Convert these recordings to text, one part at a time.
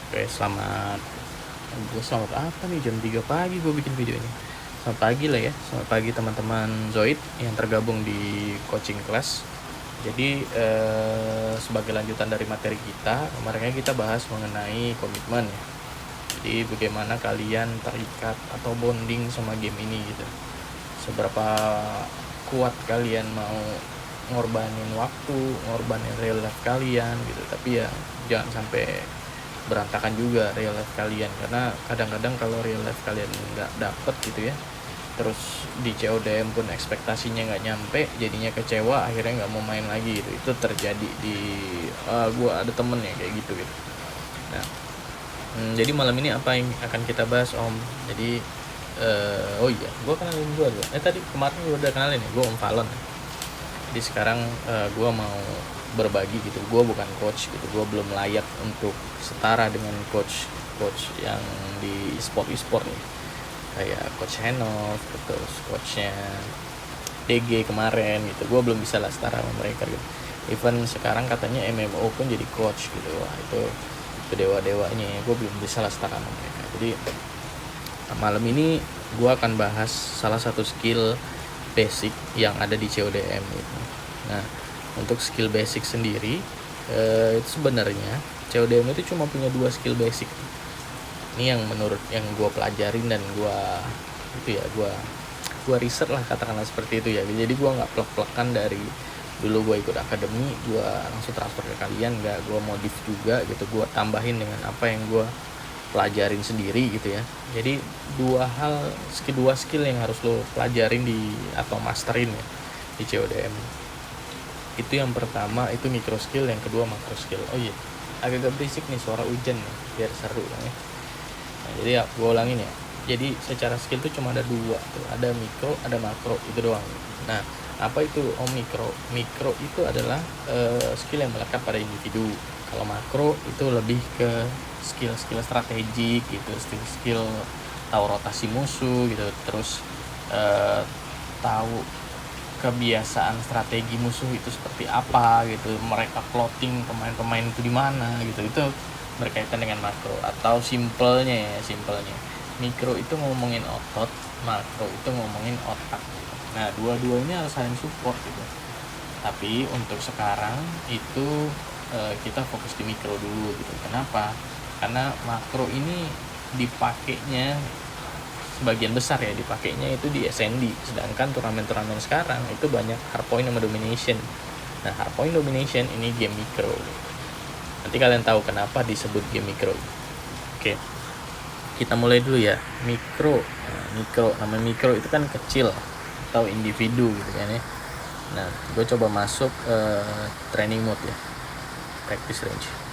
Oke, selamat apa nih, jam 3 pagi gue bikin video ini. Selamat pagi lah ya, selamat pagi teman-teman Zoid yang tergabung di coaching class. Jadi sebagai lanjutan dari materi kita, kemarin kita bahas mengenai komitmen ya. Jadi bagaimana kalian terikat atau bonding sama game ini gitu. Seberapa kuat kalian mau ngorbanin waktu, ngorbanin real life kalian gitu. Tapi ya jangan sampai berantakan juga real life kalian, karena kadang-kadang kalau real life kalian nggak dapet gitu ya, terus di CODM pun ekspektasinya nggak nyampe, jadinya kecewa, akhirnya nggak mau main lagi gitu. Itu terjadi di gue ada temen ya kayak gitu. Nah, jadi malam ini apa yang akan kita bahas Om? Jadi oh iya, gue kenalin gue tuh. Tadi kemarin gue udah kenalin ya, gue Om Fallon. Jadi sekarang gue mau berbagi gitu. Gue bukan coach gitu, gue belum layak untuk setara dengan coach yang di e-sport nih, kayak coach Henov, terus coachnya DG kemarin gitu. Gue belum bisa lah setara sama mereka gitu. Even sekarang katanya MMO pun jadi coach gitu. Wah, itu dewa-dewanya, gue belum bisa lah setara sama mereka. Jadi malam ini gue akan bahas salah satu skill basic yang ada di CODM gitu. Nah, untuk skill basic sendiri itu sebenarnya CODM itu cuma punya 2 skill basic. Ini yang menurut yang gue pelajarin dan gue riset lah, katakanlah seperti itu ya. Jadi gue nggak plek-plekan dari dulu gue ikut akademi gue langsung transfer ke kalian, nggak, gue modif juga gitu, gue tambahin dengan apa yang gue pelajarin sendiri gitu ya. Jadi dua skill yang harus lo pelajarin atau masterin ya di CODM. Itu yang pertama itu micro skill, yang kedua macro skill. Oh iya, agak berisik nih suara hujan nih, biar seru kan ya. Nah, jadi ya gue ulangin ya. Jadi secara skill tuh cuma ada 2 tuh, ada mikro, ada makro, itu doang. Nah, apa itu mikro? Mikro itu adalah skill yang melekat pada individu. Kalau makro itu lebih ke skill strategik gitu, skill tahu rotasi musuh gitu, terus tahu kebiasaan strategi musuh itu seperti apa gitu, mereka plotting pemain-pemain itu di mana gitu. Itu berkaitan dengan makro. Atau simpelnya mikro itu ngomongin otot, makro itu ngomongin otak gitu. Nah, dua-duanya harus saling support gitu. Tapi untuk sekarang itu kita fokus di mikro dulu gitu. Kenapa? Karena makro ini dipakainya sebagian besar ya, dipakainya itu di SND, sedangkan turnamen-turnamen sekarang itu banyak hardpoint sama domination. Nah, hardpoint domination ini game mikro. Nanti kalian tahu kenapa disebut game mikro. Oke, kita mulai dulu ya. Mikro, nama mikro itu kan kecil atau individu gitu kan ya. Nah, gue coba masuk training mode ya, practice range.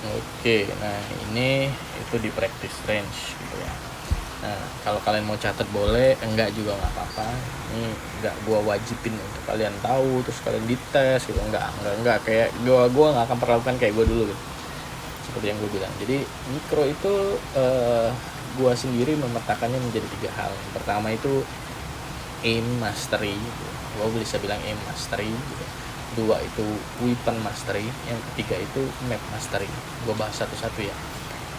Oke, nah ini itu di practice range gitu ya. Nah, kalau kalian mau catat boleh, enggak juga nggak apa-apa. Ini nggak gua wajibin untuk kalian tahu terus kalian dites gitu, enggak kayak gua nggak akan perlakukan kayak gua dulu gitu. Seperti yang gue bilang. Jadi mikro itu gua sendiri memetakannya menjadi 3 hal. Yang pertama itu aim mastery gitu. Gua bisa bilang aim mastery gitu. 2 itu weapon mastery, yang ketiga itu map mastery. Gue bahas satu-satu ya.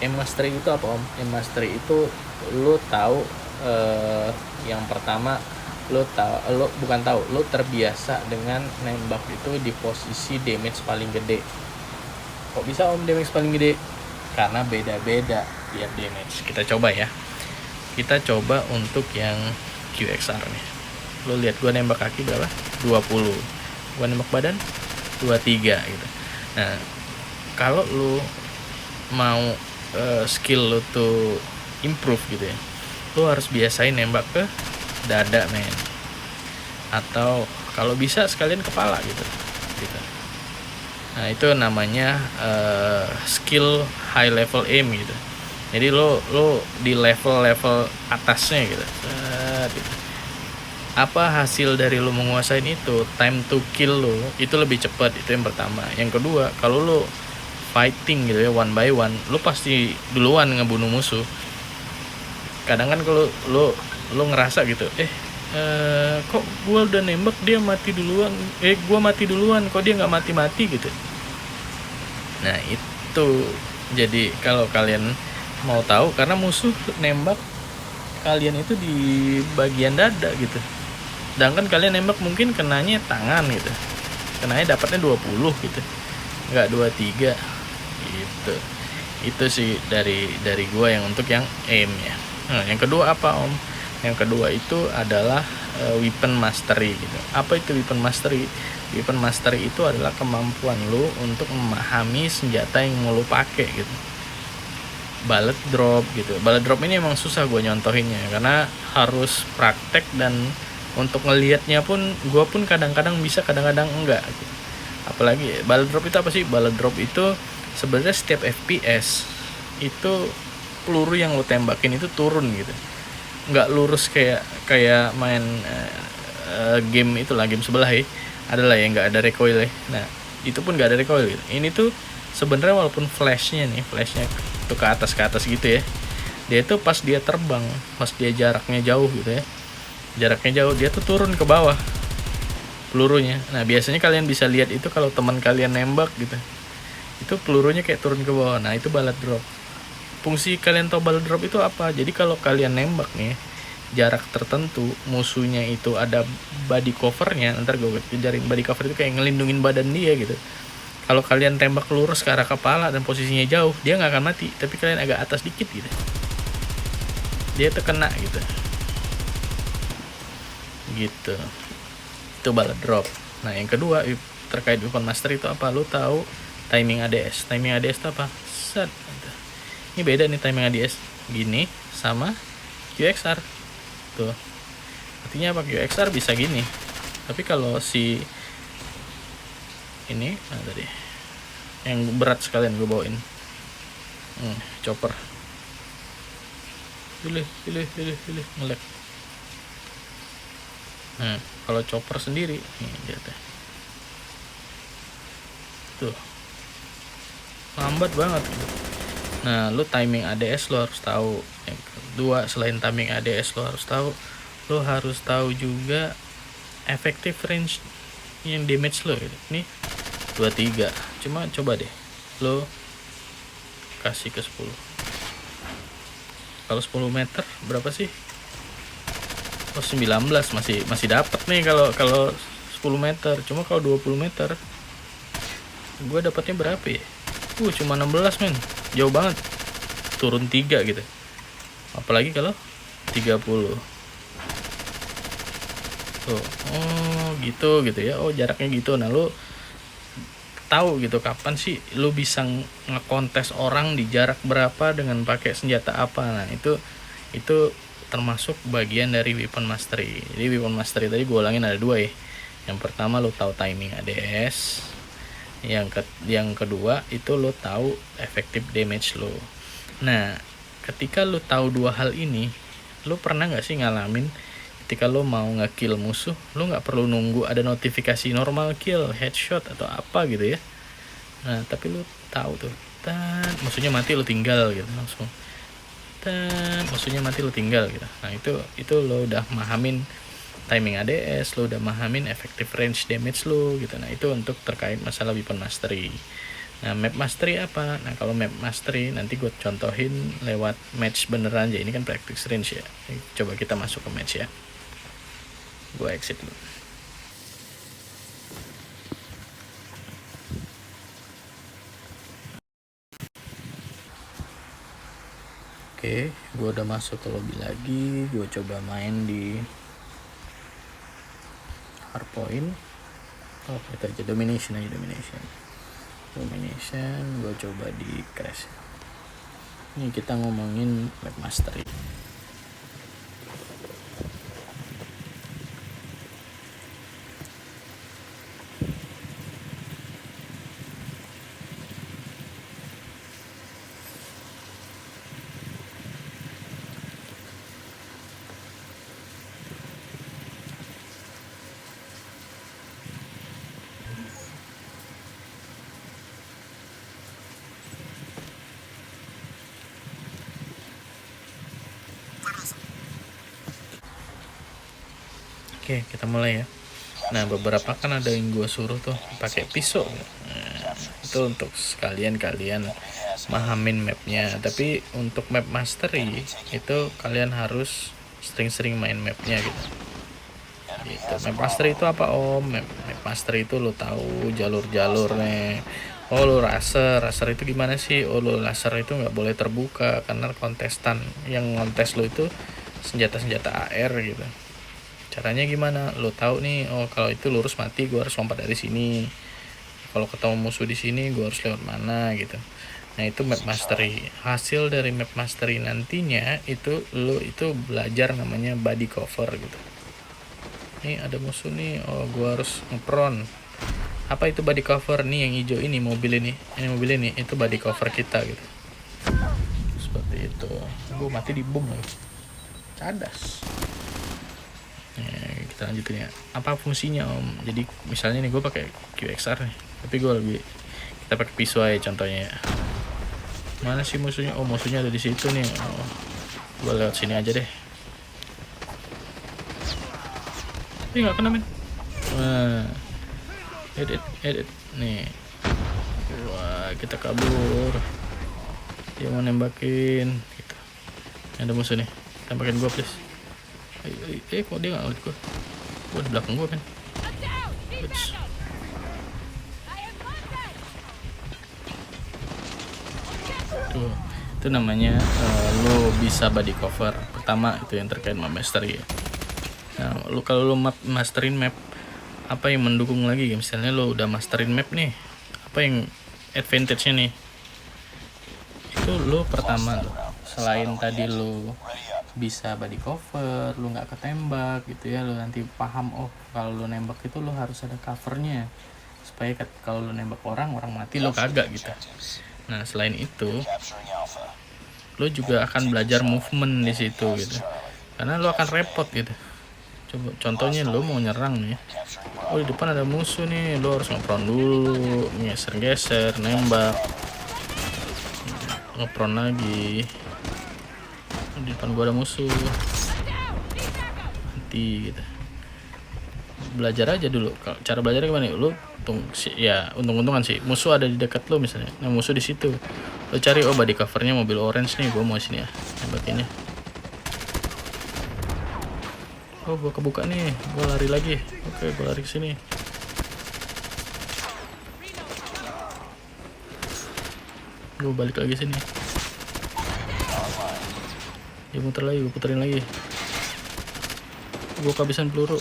Aim mastery itu apa Om? Aim mastery itu lo tahu yang pertama lo terbiasa dengan nembak itu di posisi damage paling gede. Kok bisa Om damage paling gede? Karena beda-beda dia damage. Kita coba ya. Kita coba untuk yang QXR nih. Lo lihat gue nembak kaki berapa? 20. Gue nembak badan 23 gitu. Nah, kalau lu mau skill lu tuh improve gitu ya, lu harus biasain nembak ke dada men, atau kalau bisa sekalian kepala gitu. Nah, itu namanya skill high level aim gitu. Jadi lo di level atasnya gitu. Apa hasil dari lo menguasain itu? Time to kill lo itu lebih cepat, itu yang pertama. Yang kedua, kalau lo fighting gitu ya, one by one, lo pasti duluan ngebunuh musuh. Kadang kan kalau lo ngerasa gitu, kok gue udah nembak dia mati duluan, gue mati duluan kok dia nggak mati-mati gitu. Nah itu, jadi kalau kalian mau tahu, karena musuh nembak kalian itu di bagian dada gitu, sedangkan kalian nembak mungkin kenanya tangan gitu, kenanya dapatnya 20 gitu, nggak 23 gitu. Itu sih dari gue yang untuk yang aim ya. Nah, yang kedua apa om? Yang kedua itu adalah weapon mastery gitu. Apa itu weapon mastery? Weapon mastery itu adalah kemampuan lu untuk memahami senjata yang mau lu pakai gitu. Bullet drop gitu. Bullet drop ini emang susah gue nyontohinnya karena harus praktek, dan untuk ngelihatnya pun gue pun kadang-kadang bisa, kadang-kadang enggak gitu. Apalagi bullet drop itu apa sih? Bullet drop itu sebenarnya setiap FPS itu peluru yang lo tembakin itu turun gitu, nggak lurus kayak main game itulah, game sebelah ya, adalah yang nggak ada recoil ya. Nah itu pun nggak ada recoil gitu. Ini tuh sebenarnya walaupun flashnya tuh ke atas gitu ya, dia tuh pas dia terbang, pas dia jaraknya jauh gitu ya, jaraknya jauh, dia tuh turun ke bawah pelurunya. Nah biasanya kalian bisa lihat itu kalau teman kalian nembak gitu, itu pelurunya kayak turun ke bawah. Nah itu bullet drop. Fungsi kalian tahu bullet drop itu apa? Jadi kalau kalian nembak nih jarak tertentu, musuhnya itu ada body covernya, ntar gue kejarin. Body cover itu kayak ngelindungin badan dia gitu. Kalau kalian tembak lurus ke arah kepala dan posisinya jauh, dia nggak akan mati, tapi kalian agak atas dikit gitu, dia terkena gitu. Gitu. Itu bullet drop. Nah yang kedua terkait weapon master itu apa? Lu tahu timing ADS? Timing ADS itu apa? Set. Ini beda nih timing ADS gini sama QXR tuh. Artinya apa? QXR bisa gini, tapi kalau si ini, nah tadi yang berat sekalian gue bawain, chopper, pilih ngelek. Nah kalau chopper sendiri nih lihat ya, tuh lambat banget gitu. Nah lu timing ADS lo harus tahu. Yang kedua selain timing ADS lo harus tahu juga effective range yang damage lo gitu. Ini 23, cuma coba deh lo kasih ke 10. Kalau 10 meter berapa sih? Oh 19, masih dapat nih kalau 10 meter. Cuma kalau 20 meter gue dapatnya berapa ya? Cuma 16 men, jauh banget, turun 3 gitu. Apalagi kalau 30 tuh. Oh gitu ya. Oh jaraknya gitu. Nah lu tahu gitu kapan sih lu bisa ngekontes orang di jarak berapa dengan pakai senjata apa. Nah itu termasuk bagian dari weapon mastery. Jadi weapon mastery tadi gue ulangin ada 2 ya. Yang pertama lu tahu timing ADS, yang kedua itu lu tahu effective damage lo. Nah ketika lu tahu 2 hal ini, lu pernah nggak sih ngalamin ketika lo mau nge-kill musuh, lo nggak perlu nunggu ada notifikasi normal kill, headshot atau apa gitu ya. Nah tapi lo tahu tuh, musuhnya mati lo tinggal gitu langsung. Musuhnya mati lo tinggal gitu. Nah itu lo udah mahamin timing ADS, lo udah mahamin effective range damage lo gitu. Nah itu untuk terkait masalah weapon mastery. Nah map mastery apa? Nah kalau map mastery nanti gue contohin lewat match beneran aja. Ini kan practice range ya. Coba kita masuk ke match ya. Gue exit dulu. Oke, gue udah masuk ke lobby lagi. Gue coba main di hardpoint. Oh kita aja domination. Gue coba di crash. Ini kita ngomongin map mastery. Oke, kita mulai ya. Nah, beberapa kan ada yang gue suruh tuh pakai pisau. Nah, itu untuk sekalian kalian mahamin mapnya. Tapi untuk map mastery itu kalian harus sering-sering main mapnya gitu. Gitu. Map mastery itu apa om? Map mastery itu lo tahu jalur-jalurnya. Oh lo raser itu gimana sih? Oh lo laser itu nggak boleh terbuka karena kontestan yang ngontes lo itu senjata-senjata AR gitu. Caranya gimana? Lo tahu nih, oh kalau itu lurus mati, gue harus lompat dari sini. Kalau ketemu musuh di sini, gue harus lewat mana gitu. Nah itu map mastery. Hasil dari map mastery nantinya itu lo itu belajar namanya body cover gitu. Nih ada musuh nih, oh gue harus ngepron. Apa itu body cover? Nih yang hijau ini mobil ini itu body cover kita gitu. Seperti itu. Gue mati di bom lagi. Cadas. Kita lanjutin ya. Apa fungsinya om? Jadi misalnya nih gue pakai QXR nih, tapi gue kita pakai pisau aja contohnya ya. Mana sih musuhnya? Oh musuhnya ada di situ nih. Oh, gue lewat sini aja deh. Ini nggak kena men. Wah, edit nih. Wah kita kabur. Dia mau nembakin. Gitu. Ada musuh nih. Tembakin gue please. Kok dia nggak ngeliat gue? Gue di belakang gue kan. Tuh, itu namanya lo bisa body cover. Pertama itu yang terkait map mastery ya. Nah, kalau lo masterin map, apa yang mendukung lagi? Misalnya lo udah masterin map nih, apa yang advantage-nya nih? Itu lo pertama tuh, selain tadi lo bisa body cover, lu nggak ketembak gitu ya, lu nanti paham oh kalau lu nembak itu lu harus ada covernya supaya kalau lu nembak orang mati lu kagak gitu. Nah selain itu lu juga akan belajar movement di situ gitu, karena lu akan repot gitu. Coba contohnya lu mau nyerang nih, oh di depan ada musuh nih, lu harus ngepron dulu, geser nembak, ngepron lagi. Di depan gua ada musuh nanti gitu. Belajar aja dulu cara belajarnya gimana. Lu ya untung-untungan sih musuh ada di dekat lu misalnya. Nah musuh di situ lu cari, oh body covernya mobil orange nih, gua mau sini ya nembakinnya. Oh gua kebuka nih, gua lari lagi. Oke gua lari ke sini. Gua balik lagi sini. Dia muter lagi, gue puterin lagi. Gue kehabisan peluru.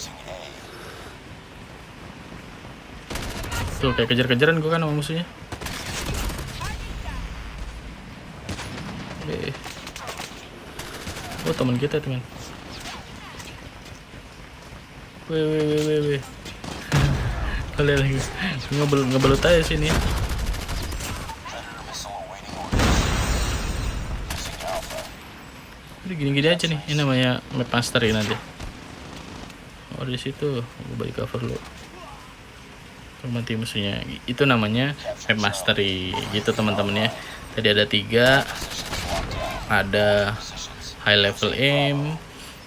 Tuh kayak kejar-kejaran gue kan sama musuhnya. Oh teman kita teman. Weh. Kalian lagi ngebelut aja sini. Gini-gini aja nih, ini namanya map mastery nanti. Oh di situ gue balik cover lo, mati musuhnya. Itu namanya map mastery gitu teman-teman ya. Tadi ada 3, ada high level aim,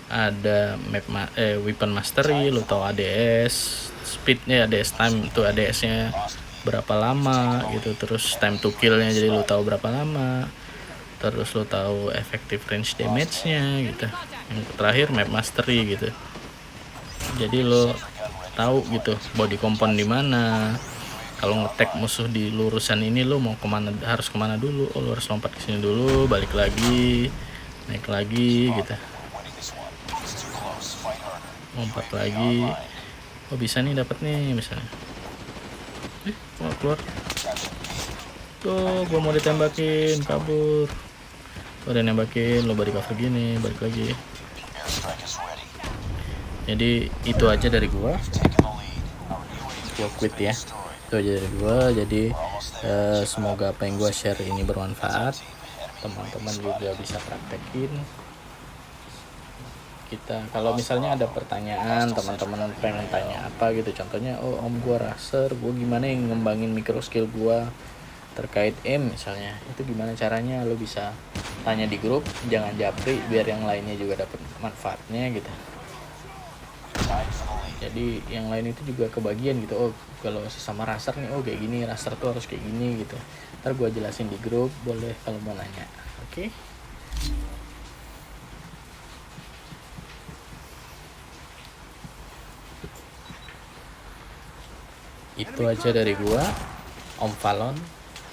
ada weapon mastery, lo tau ADS, speednya ADS time itu ADS-nya berapa lama gitu, terus time to kill-nya jadi lo tahu berapa lama, terus lo tahu effective range damage-nya gitu. Yang terakhir map mastery gitu. Jadi lo tahu gitu body compound di mana. Kalau ngetek musuh di lurusan ini lo mau kemana, harus kemana dulu. Oh lo harus lompat ke sini dulu, balik lagi, naik lagi gitu. Lompat lagi. Oh bisa nih dapat nih misalnya. Keluar. Tuh gua mau ditembakin, kabur. Udah nembakin, lo balik cover gini, balik lagi. Jadi itu aja dari gua quit ya. Itu aja dari gua. Jadi semoga apa yang gua share ini bermanfaat. Teman-teman juga bisa praktekin. Kalau misalnya ada pertanyaan, teman-teman pengen tanya apa gitu, contohnya oh om gua raser, gua gimana yang ngembangin micro skill gua terkait aim misalnya, itu gimana caranya, lo bisa tanya di grup, jangan japri biar yang lainnya juga dapat manfaatnya gitu. Jadi yang lain itu juga kebagian gitu. Oh, kalau sesama raster nih, oh kayak gini, raster tuh harus kayak gini gitu. Ntar gue jelasin di grup, boleh kalau mau nanya. Oke? Itu aja dari gua, Om Valon.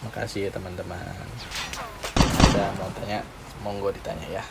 Makasih ya teman-teman. Ada mau tanya, monggo ditanya ya.